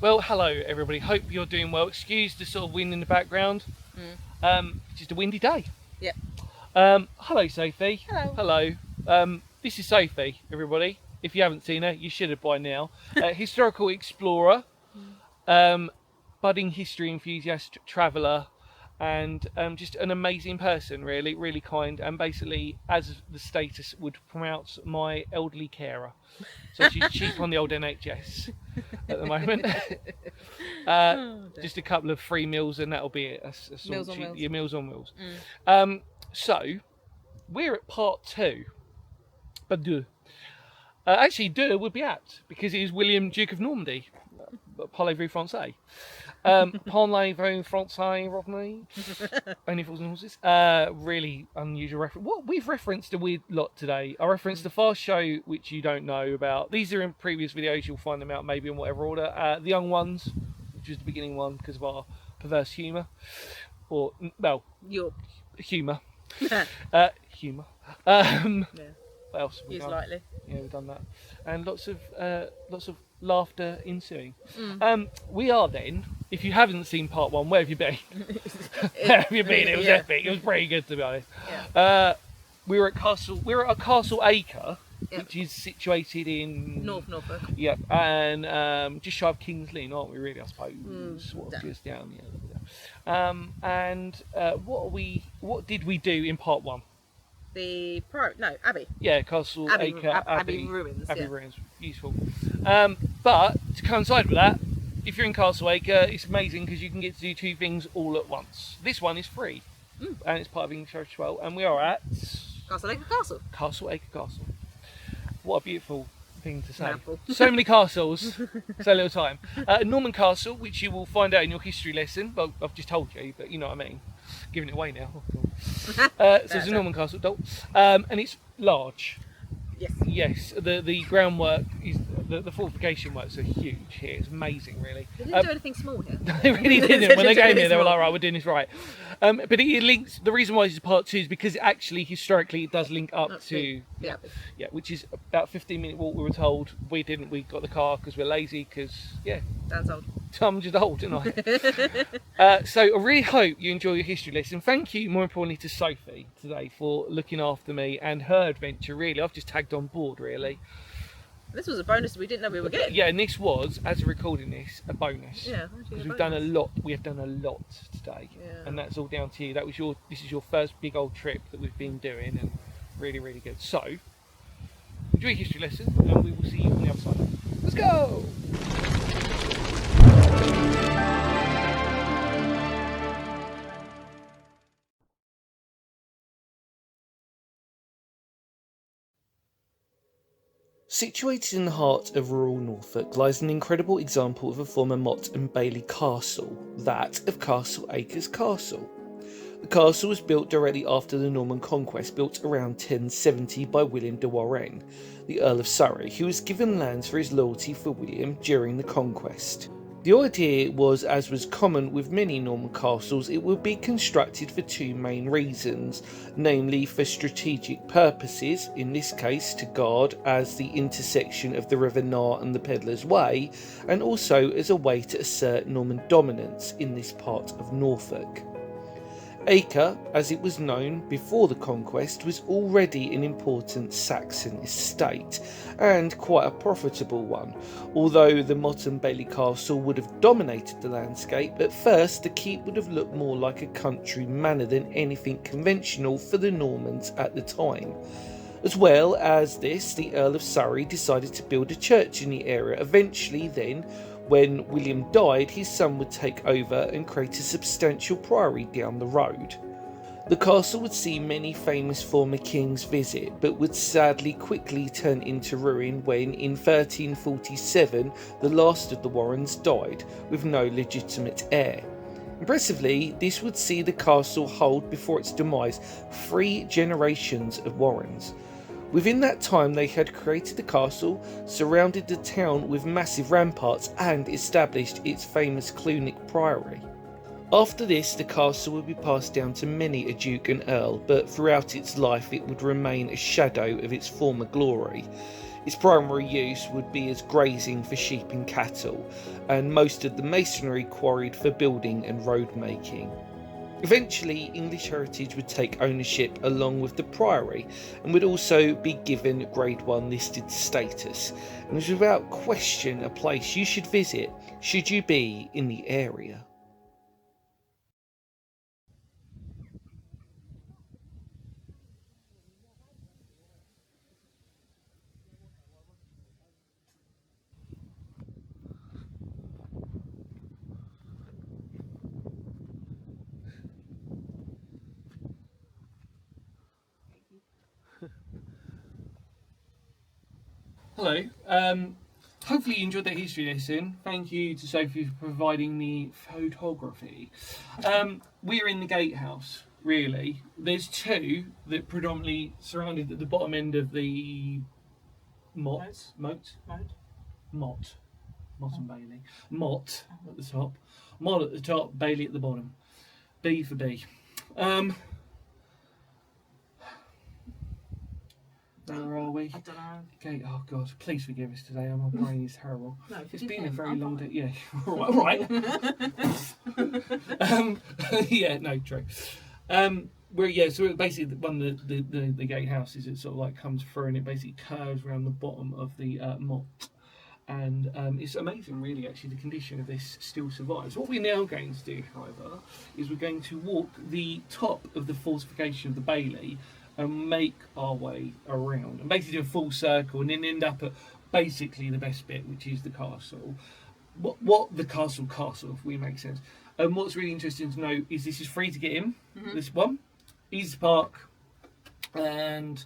Well, hello everybody. Hope you're doing well. Excuse the sort of wind in the background. Just a windy day. Yep. Hello, Sophie. Hello. Hello. This is Sophie, everybody. If you haven't seen her, you should have by now. Historical explorer, budding history enthusiast, traveller, and just an amazing person. Really, really kind, and basically, as the status would pronounce, my elderly carer. So she's cheap on the old NHS at the moment. Just a couple of free meals and that'll be it. Meals on Wheels. Yeah, Meals on Wheels. So we're at part 2. But actually, deux would be apt because it is William, Duke of Normandy. Parlez-vous français? Parlez-vous français, Rodney? Only Fools and Horses. Really unusual reference. What we've referenced a weird lot today. I referenced the Fast Show, which you don't know about. These are in previous videos. You'll find them out maybe in whatever order. The Young Ones, which was the beginning one because of our perverse humour, or well, Your humour. Humour. yeah. What else have we Use done? lightly. Yeah, we've done that, and lots of laughter ensuing. We are then. If you haven't seen part 1, where have you been? Where have you been? It was epic. It was pretty good, to be honest. Yeah. We were at Castle Acre, Yep. which is situated in Norfolk. Yep, and just shy of King's Lynn, aren't we? Really, I suppose. Down. Just down what did we do in part 1? The Abbey. Yeah, Castle Acre Abbey ruins. Abbey Yeah. ruins, useful. But to coincide with that, if you're in Castle Acre, it's amazing because you can get to do 2 things all at once. This one is free, and it's part of English Heritage as well. And we are at Castle Acre Castle. Castle Acre Castle. What a beautiful thing to say. Mouthful. So many castles, so little time. Norman Castle, which you will find out in your history lesson. Well, I've just told you, but you know what I mean. Giving it away now. So it's a Norman Castle, and it's large. Yes. Yes, the groundwork is the fortification works are huge here. It's amazing, really. They didn't do anything small here. They really didn't. When they came here, they were like, right, we're doing this right. But it links. The reason why this is part 2 is because actually, historically, it does link up to the Abbey. Yeah, which is about 15-minute walk. We were told. We didn't. We got the car because we're lazy. Because Dan's old. I'm just old, didn't I? So I really hope you enjoy your history lesson. Thank you, more importantly, to Sophie today for looking after me and her adventure. Really, I've just tagged on board. Really. This was a bonus we didn't know we were getting. Yeah, and this was, as we're recording this, a bonus. Yeah, because we've done a lot. We have done a lot today, and that's all down to you. This is your first big old trip that we've been doing, and really, really good. So, enjoy your history lesson, and we will see you on the other side. Let's go. Situated in the heart of rural Norfolk lies an incredible example of a former motte and bailey castle, that of Castle Acre's castle. The castle was built directly after the Norman conquest, built around 1070 by William de Warenne, the Earl of Surrey, who was given lands for his loyalty for William during the conquest. The idea was, as was common with many Norman castles, it would be constructed for two main reasons, namely for strategic purposes, in this case to guard as the intersection of the River Nar and the Pedlar's Way, and also as a way to assert Norman dominance in this part of Norfolk. Acre, as it was known before the conquest, was already an important Saxon estate, and quite a profitable one. Although the motte and bailey castle would have dominated the landscape, at first the keep would have looked more like a country manor than anything conventional for the Normans at the time. As well as this, the Earl of Surrey decided to build a church in the area. Eventually then, when William died, his son would take over and create a substantial priory down the road. The castle would see many famous former kings visit, but would sadly quickly turn into ruin when, in 1347, the last of the Warrens died, with no legitimate heir. Impressively, this would see the castle hold before its demise 3 generations of Warrens. Within that time they had created the castle, surrounded the town with massive ramparts and established its famous Clunic Priory. After this the castle would be passed down to many a duke and earl, but throughout its life it would remain a shadow of its former glory. Its primary use would be as grazing for sheep and cattle, and most of the masonry quarried for building and road making. Eventually, English Heritage would take ownership along with the Priory and would also be given Grade 1 listed status, and was without question a place you should visit should you be in the area. Hello. Hopefully you enjoyed that history lesson. Thank you to Sophie for providing the photography. We're in the gatehouse, really. There's 2 that predominantly surrounded at the bottom end of the motte and bailey. Motte at the top. Motte at the top, bailey at the bottom. B for B. Where are we? I don't know. Okay, oh God, please forgive us today. My brain is terrible. No, It's forgive been a him, very I'm long fine. day. Yeah, all right. Yeah, no, true. So basically one of the gatehouses, it sort of like comes through and it basically curves around the bottom of the motte. And it's amazing, really, actually, the condition of this still survives. What we're now going to do, however, is we're going to walk the top of the fortification of the bailey and make our way around and basically do a full circle and then end up at basically the best bit, which is the castle. What the castle, if we make sense. And what's really interesting to know is this is free to get in. This one, easy to park, and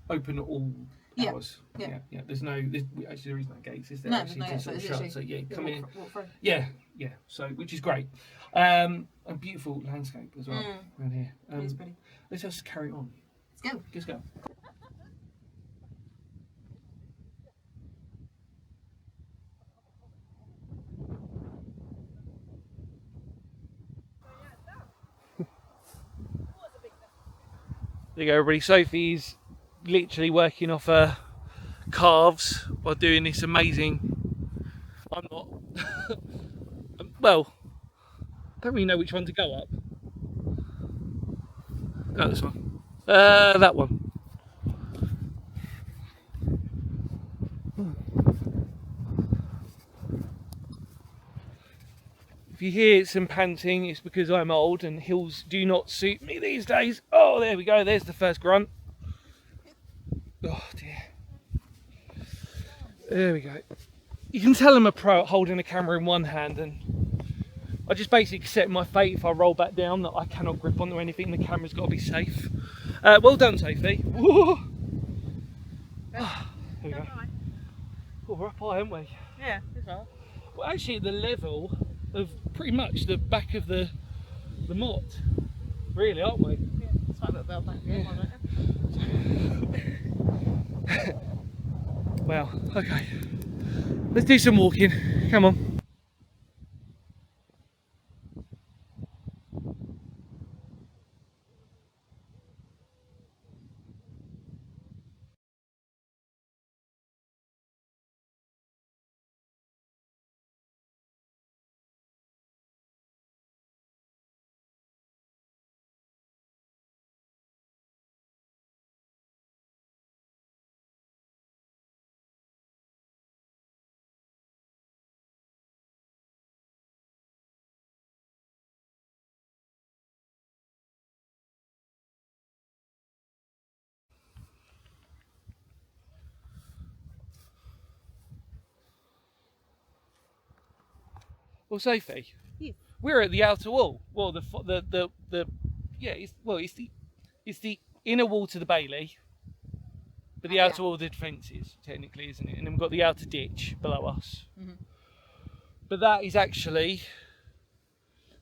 open at all hours. Yeah. There's no. Actually, there is no gates. Is there? No, actually, there's no to gates, sort of it's shut. So yeah, come in. Walk through. Yeah. So which is great. A beautiful landscape as well around here. It is pretty. Let's just carry on. Let's go. Let's go. There you go, everybody. Sophie's literally working off her calves while doing this amazing. I'm not. Well, I don't really know which one to go up. Oh, this one. That one. If you hear some panting, it's because I'm old and hills do not suit me these days. Oh, there we go. There's the first grunt. Oh dear. There we go. You can tell I'm a pro at holding a camera in one hand, and I just basically accept my fate if I roll back down that I cannot grip onto anything. The camera's got to be safe. Well done, Sophie. Woo. Here we go. Right. Oh, we're up high, aren't we? Yeah, that's right. Well, actually, at the level of pretty much the back of the moat, really, aren't we? Yeah, it's like a little bell back there. Yeah. Well, okay. Let's do some walking. Come on. Well, Sophie, Yeah. we're at the outer wall. Well, yeah, it's the inner wall to the bailey, but the outer wall of the defences, technically, isn't it? And then we've got the outer ditch below us. But that is actually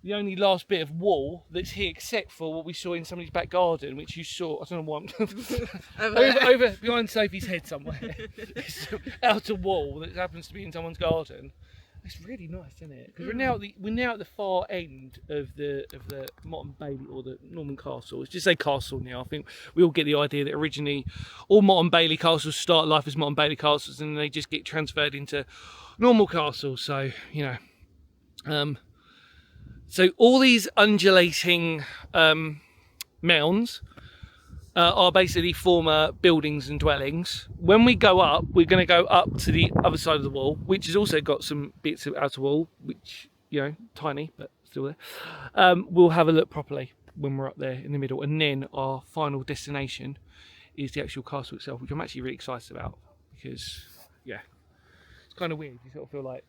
the only last bit of wall that's here, except for what we saw in somebody's back garden, which you saw. I don't know what. over behind Sophie's head somewhere. This outer wall that happens to be in someone's garden. It's really nice, isn't it? Because we're now at the far end of the Motte and Bailey, or the Norman Castle. Let's just say castle now. I think we all get the idea that originally all Motte and Bailey castles start life as Motte and Bailey castles, and then they just get transferred into normal castles. So so all these undulating mounds are basically former buildings and dwellings. When we go up, we're going to go up to the other side of the wall, which has also got some bits of outer wall, which, tiny, but still there. We'll have a look properly when we're up there in the middle. And then our final destination is the actual castle itself, which I'm actually really excited about, because, yeah, it's kind of weird. You sort of feel like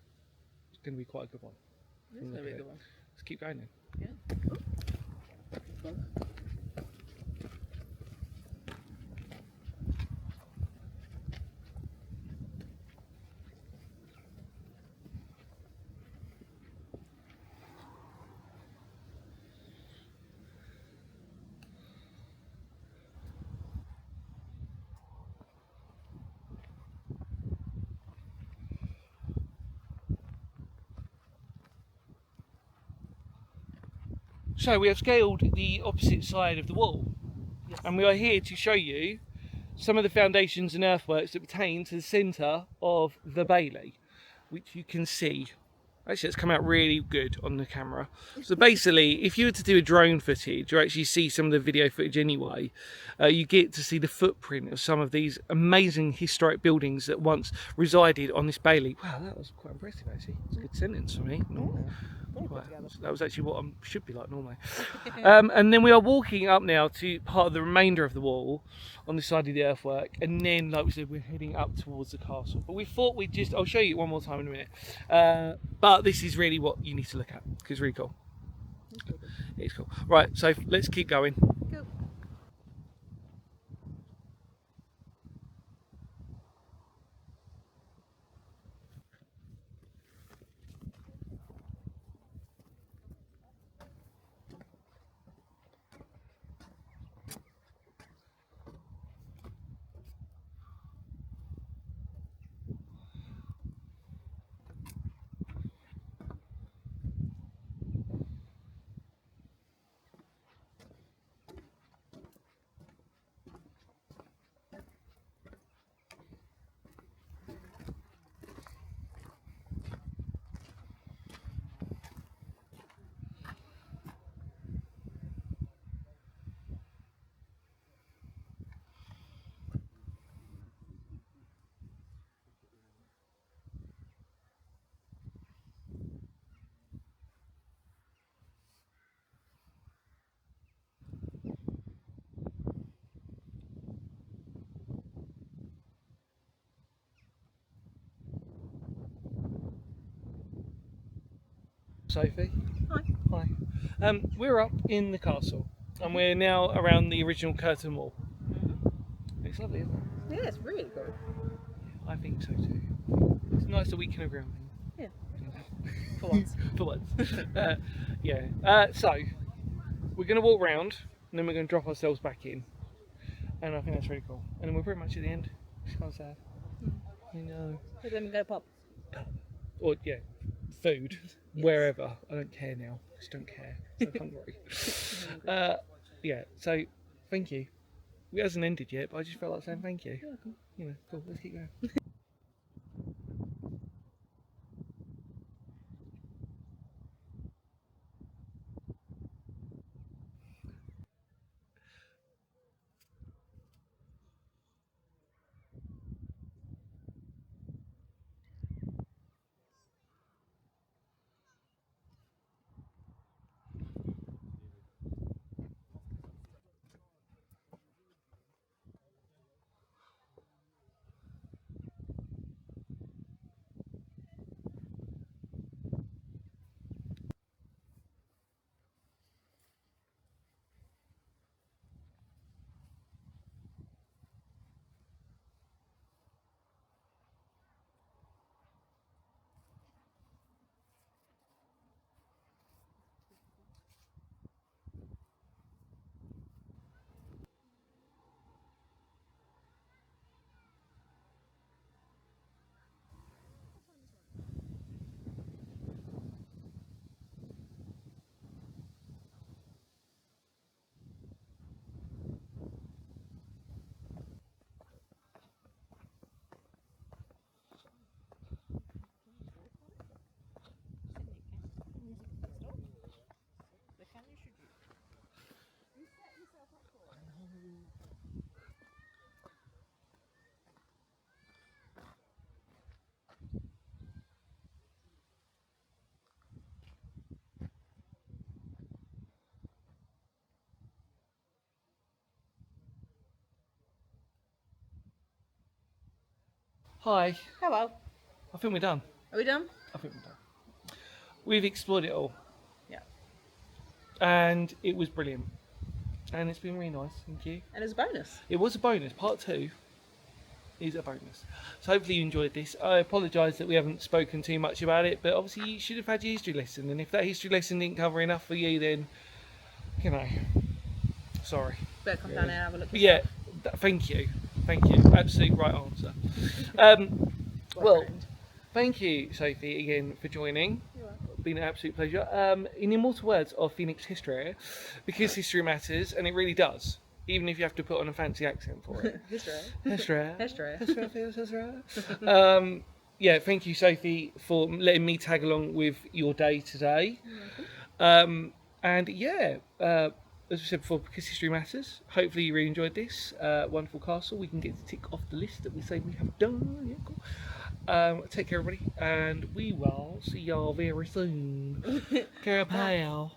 it's going to be quite a good one. It's going to be a good one. Let's keep going then. Yeah. So we have scaled the opposite side of the wall, Yes. and we are here to show you some of the foundations and earthworks that pertain to the centre of the bailey, which you can see. Actually, it's come out really good on the camera. So basically, if you were to do a drone footage, or actually see some of the video footage anyway, you get to see the footprint of some of these amazing historic buildings that once resided on this bailey. Wow, that was quite impressive, actually. It's a good sentence for me. Right. That was actually what I should be like normally. And then we are walking up now to part of the remainder of the wall on this side of the earthwork, and then, like we said, we're heading up towards the castle. But we thought I'll show you it one more time in a minute. But this is really what you need to look at, because it's really cool. It's cool. Right, so let's keep going. Cool. Sophie. Hi. Hi. We're up in the castle, and we're now around the original curtain wall. It's lovely, isn't it? Yeah, it's really cool. I think so too. It's nice that we can agree on things. For once. For once. Yeah. So, we're going to walk round and then we're going to drop ourselves back in. And I think that's really cool. And then we're pretty much at the end. It's kind of sad. I know. So then we go pop. Or, yeah, food. Wherever. I don't care now. I just don't care. So hungry. Yeah, so thank you. It hasn't ended yet, but I just felt like saying thank you. You're welcome. You know, cool. Let's keep going. Hi. Hello. I think we're done. Are we done? I think we're done. We've explored it all. Yeah. And it was brilliant. And it's been really nice, thank you. And it's a bonus. It was a bonus. Part 2 is a bonus. So hopefully you enjoyed this. I apologise that we haven't spoken too much about it, but obviously you should have had your history lesson. And if that history lesson didn't cover enough for you, then, you know, sorry. Better come down there and have a look. Yeah, thank you. Thank you. Absolute right answer. Well, thank you, Sophie, again for joining. You're welcome. Been an absolute pleasure. In the immortal words of Phoenix History, because history matters, and it really does, even if you have to put on a fancy accent for it. History. Yeah, thank you, Sophie, for letting me tag along with your day today. And yeah, as we said before, because history matters, hopefully you really enjoyed this wonderful castle. We can get to tick off the list that we say we have done. Yeah, cool. Take care, everybody, and we will see y'all very soon. Care, pal.